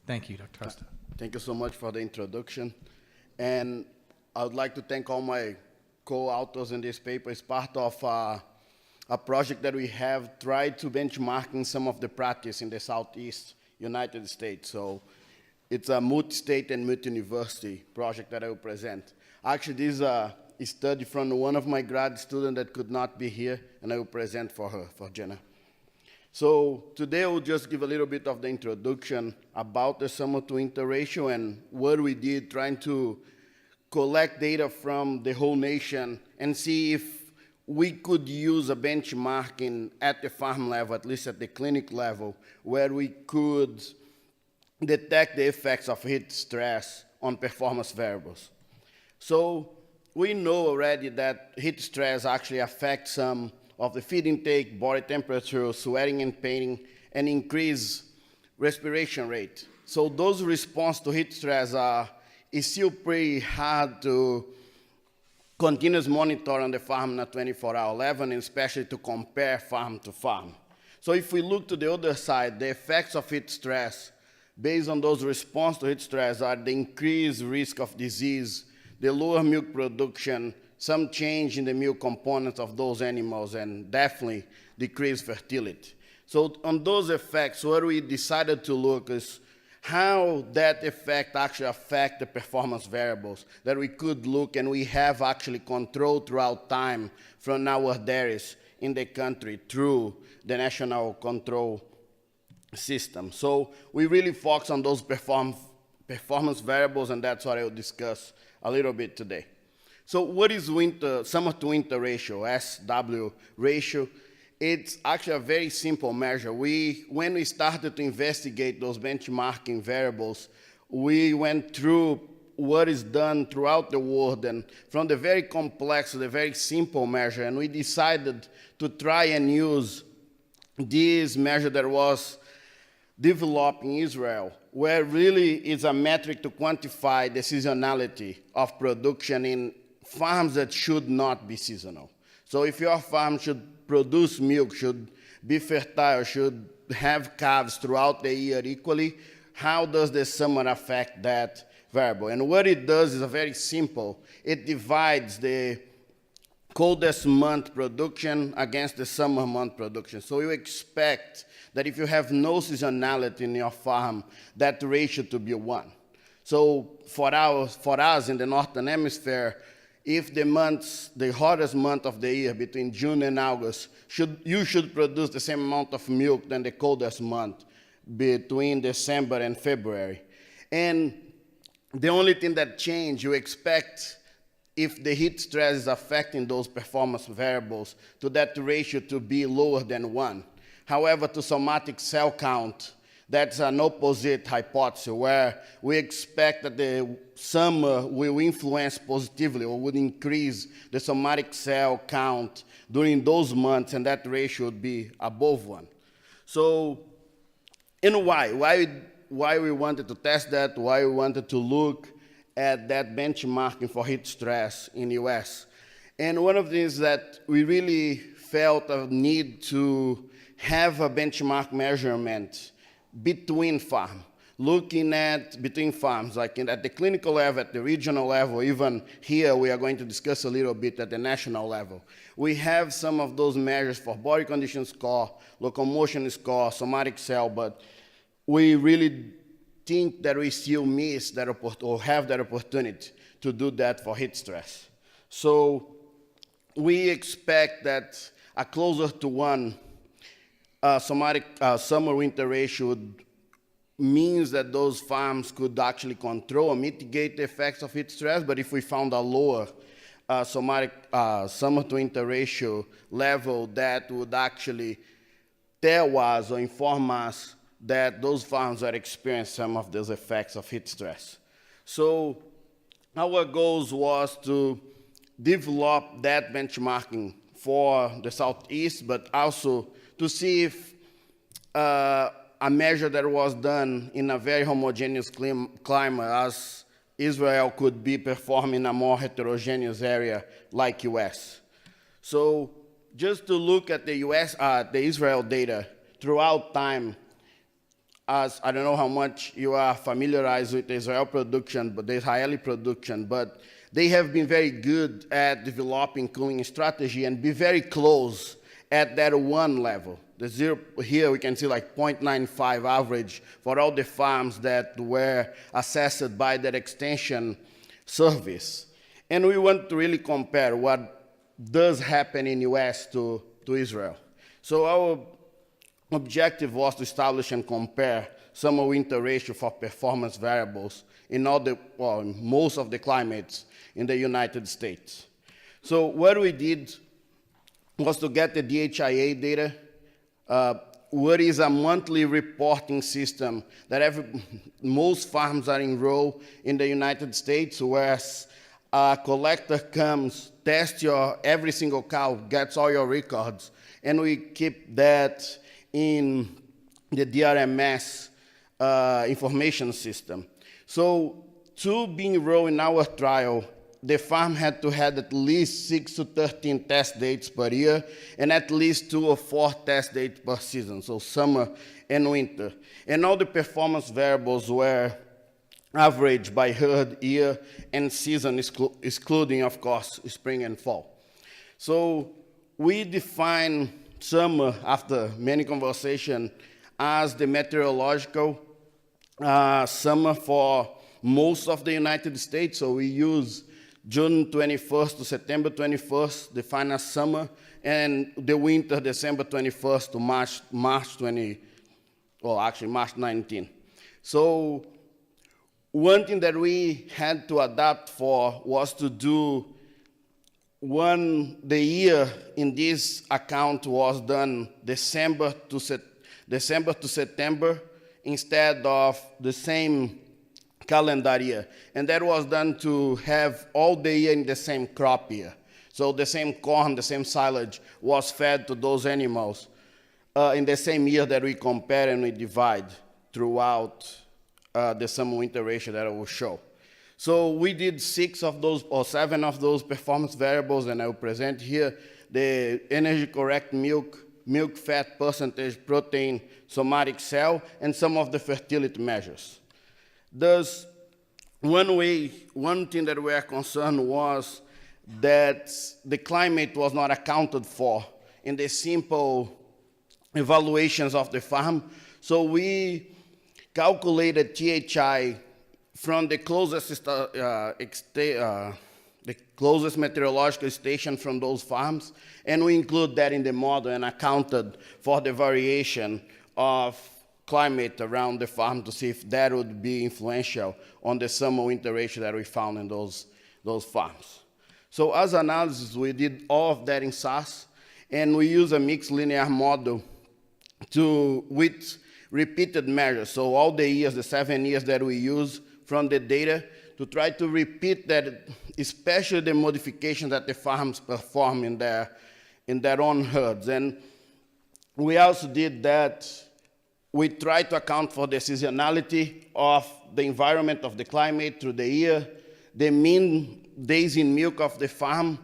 Thank you, Dr. Costa. Thank you so much for the introduction. And I would like to thank all my co-authors in this paper. It's part of a project that we have tried to benchmarking some of the practice in the Southeast United States. So it's a multi-state and multi-university project that I will present. Actually, this is a study from one of my grad students that could not be here, and I will present for her, for Jenna. So today I will just give a little bit of the introduction about the summer-to-winter ratio and what we did trying to collect data from the whole nation and see if we could use a benchmarking at the farm level, at least at the clinic level, where we could detect the effects of heat stress on performance variables. So we know already that heat stress actually affects some of the feed intake, body temperature, sweating and painting, and increase respiration rate. So those response to heat stress is still pretty hard to continuous monitor on the farm in a 24-hour level, and especially to compare farm to farm. So if we look to the other side, the effects of heat stress based on those response to heat stress are the increased risk of disease, the lower milk production, some change in the milk components of those animals, and definitely decreased fertility. So on those effects, what we decided to look is how that effect actually affect the performance variables that we could look, and we have actually controlled throughout time from our dairies in the country through the national control system. So we really focus on those performance variables, and that's what I will discuss a little bit today. So what is summer-to-winter ratio, SW ratio? It's actually a very simple measure. When we started to investigate those benchmarking variables, we went through what is done throughout the world, and from the very complex to the very simple measure, and we decided to try and use this measure that was developed in Israel, where really is a metric to quantify the seasonality of production in farms that should not be seasonal. So if your farm should produce milk, should be fertile, should have calves throughout the year equally, how does the summer affect that variable? And what it does is very simple. It divides the coldest month production against the summer month production. So you expect that if you have no seasonality in your farm, that ratio to be 1. So for us in the Northern Hemisphere, if the hottest month of the year, between June and August, you should produce the same amount of milk than the coldest month, between December and February. And the only thing that changed, you expect if the heat stress is affecting those performance variables, to that ratio to be lower than 1. However, to somatic cell count, that's an opposite hypothesis, where we expect that the summer will influence positively or would increase the somatic cell count during those months, and that ratio would be above 1. So, and why? Why we wanted to test that, why we wanted to look at that benchmarking for heat stress in the US. And one of the things that we really felt a need to have a benchmark measurement between farms, looking at between farms, like at the clinical level, at the regional level, even here we are going to discuss a little bit at the national level. We have some of those measures for body condition score, locomotion score, somatic cell, but we really think that we still miss that or have that opportunity to do that for heat stress. So we expect that a closer to 1 somatic summer-winter ratio means that those farms could actually control or mitigate the effects of heat stress, but if we found a lower somatic summer-to-winter ratio level, that would actually tell us or inform us that those farms are experiencing some of those effects of heat stress. So our goals was to develop that benchmarking for the Southeast, but also to see if a measure that was done in a very homogeneous climate as Israel could be performed in a more heterogeneous area like US. So just to look at the Israel data throughout time, as I don't know how much you are familiarized with Israel production, but the Israeli production, but they have been very good at developing cooling strategy and be very close at that one level. The zero, here we can see like 0.95 average for all the farms that were assessed by that extension service. And we want to really compare what does happen in US to Israel. So our objective was to establish and compare summer-winter ratio for performance variables in all the, well, in most of the climates in the United States. So what we did was to get the DHIA data, what is a monthly reporting system that most farms are enrolled in the United States, where a collector comes, tests every single cow, gets all your records, and we keep that in the DRMS information system. So to be enrolled in our trial, the farm had to have at least 6 to 13 test dates per year and at least 2 or 4 test dates per season, so summer and winter. And all the performance variables were averaged by herd, year, and season, excluding, of course, spring and fall. So we define summer, after many conversations, as the meteorological summer for most of the United States. So we use June 21st to September 21st, define as summer, and the winter, December 21st to March 19. So one thing that we had to adapt for was to do the year in this account was done December to September instead of the same calendar year. And that was done to have all the year in the same crop year. So the same corn, the same silage was fed to those animals in the same year that we compare and we divide throughout the summer-winter ratio that I will show. So we did 6 of those, or 7 of those performance variables, and I will present here the energy correct milk, milk fat percentage, protein, somatic cell, and some of the fertility measures. Thus, one thing that we are concerned was that the climate was not accounted for in the simple evaluations of the farm. So we calculated THI from the closest meteorological station from those farms, and we include that in the model and accounted for the variation of climate around the farm to see if that would be influential on the summer-winter ratio that we found in those farms. So as analysis, we did all of that in SAS, and we use a mixed linear model with repeated measures. So all the years, the 7 years that we use from the data, to try to repeat that, especially the modifications that the farms perform in their own herds. And we also did that. We tried to account for the seasonality of the environment of the climate through the year, the mean days in milk of the farm,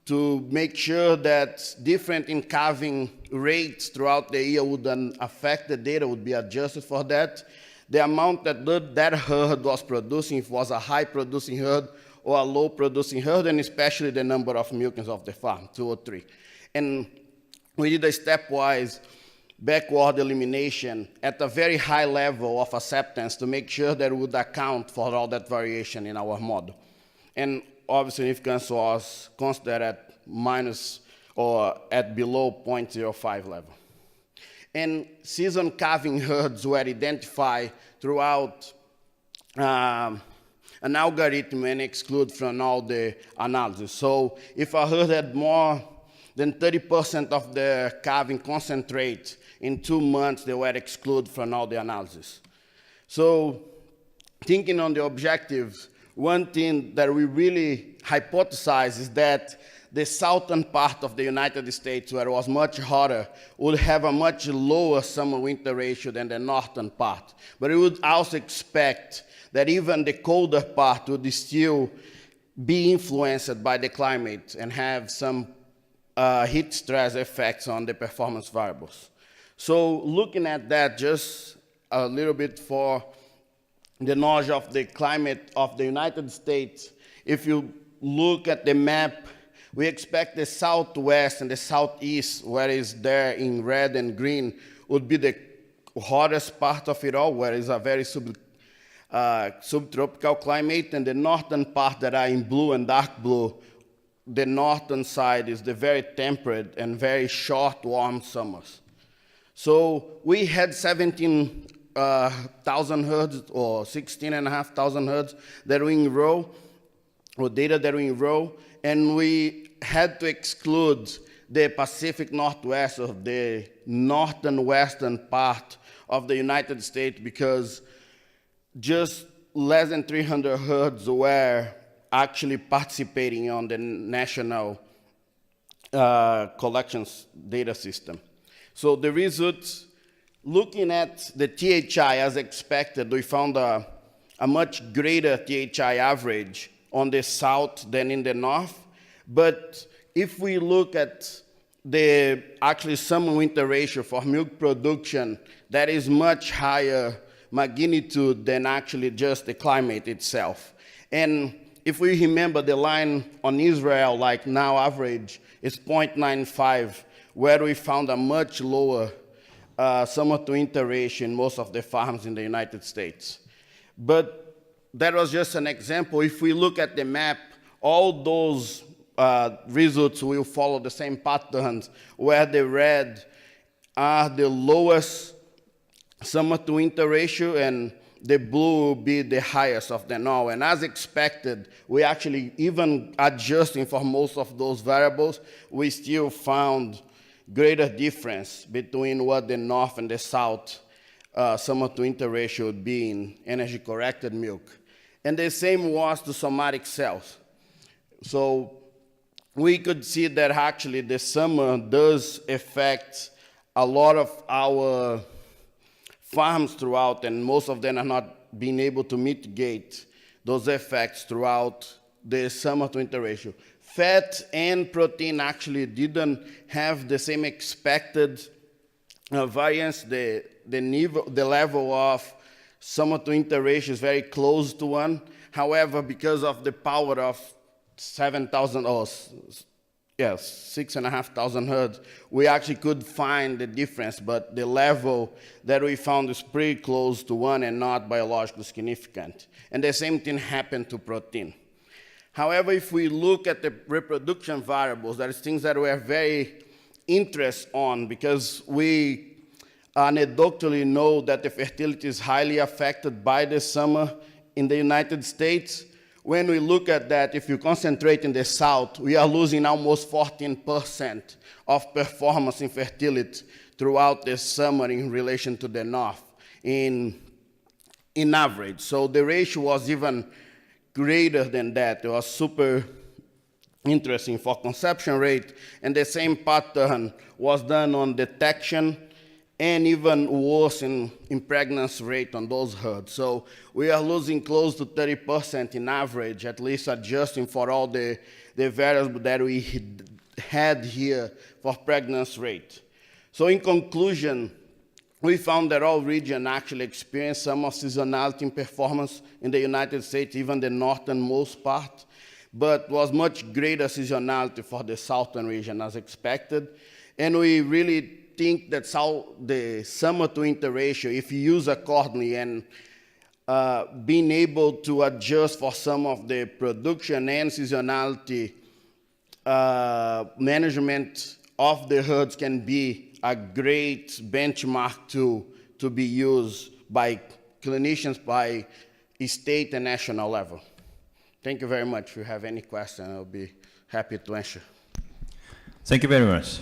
to make sure that different in calving rates throughout the year wouldn't affect the data, would be adjusted for that. The amount that that herd was producing, if it was a high-producing herd or a low-producing herd, and especially the number of milkings of the farm, 2 or 3. And we did a stepwise backward elimination at a very high level of acceptance to make sure that we would account for all that variation in our model. And obviously, significance was considered at minus or at below 0.05 level. And season calving herds were identified throughout an algorithm and excluded from all the analysis. So if a herd had more than 30% of the calving concentrate in 2 months, they were excluded from all the analysis. So thinking on the objectives, one thing that we really hypothesize is that the southern part of the United States, where it was much hotter, would have a much lower summer-winter ratio than the northern part. But we would also expect that even the colder part would still be influenced by the climate and have some heat stress effects on the performance variables. So looking at that, just a little bit for the knowledge of the climate of the United States. If you look at the map, we expect the southwest and the southeast, where is there in red and green, would be the hottest part of it all, where it's a very subtropical climate, and the northern part that are in blue and dark blue, the northern side is the very temperate and very short, warm summers. So we had 17,000 herds or 16,500 herds that were in row, or data that were in row, and we had to exclude the Pacific Northwest of the northern western part of the United States because just less than 300 herds were actually participating on the national collections data system. So the results, looking at the THI as expected, we found a much greater THI average on the south than in the north. But if we look at the actually summer-winter ratio for milk production, that is much higher magnitude than actually just the climate itself. And if we remember the line on Israel, like now average, is 0.95, where we found a much lower summer-to-winter ratio in most of the farms in the United States. But that was just an example. If we look at the map, all those results will follow the same patterns, where the red are the lowest summer-to-winter ratio, and the blue will be the highest of them all. And as expected, we actually, even adjusting for most of those variables, we still found greater difference between what the north and the south summer-to-winter ratio would be in energy-corrected milk. And the same was to somatic cells. So we could see that actually the summer does affect a lot of our farms throughout, and most of them are not being able to mitigate those effects throughout the summer-to-winter ratio. Fat and protein actually didn't have the same expected variance. The level of summer-to-winter ratio is very close to 1. However, because of the power of 6,500 herds, we actually could find the difference, but the level that we found is pretty close to 1 and not biologically significant. And the same thing happened to protein. However, if we look at the reproduction variables, there is things that we are very interested on, because we anecdotally know that the fertility is highly affected by the summer in the United States. When we look at that, if you concentrate in the south, we are losing almost 14% of performance in fertility throughout the summer in relation to the north in average. So the ratio was even greater than that. It was super interesting for conception rate, and the same pattern was done on detection and even worse in pregnancy rate on those herds. So we are losing close to 30% in average, at least adjusting for all the variables that we had here for pregnancy rate. So in conclusion, we found that all regions actually experienced some of seasonality in performance in the United States, even the northernmost part, but was much greater seasonality for the southern region as expected. And we really think that the summer-to-winter ratio, if you use accordingly and being able to adjust for some of the production and seasonality management of the herds, can be a great benchmark to be used by clinicians by state and national level. Thank you very much. If you have any question, I'll be happy to answer. Thank you very much.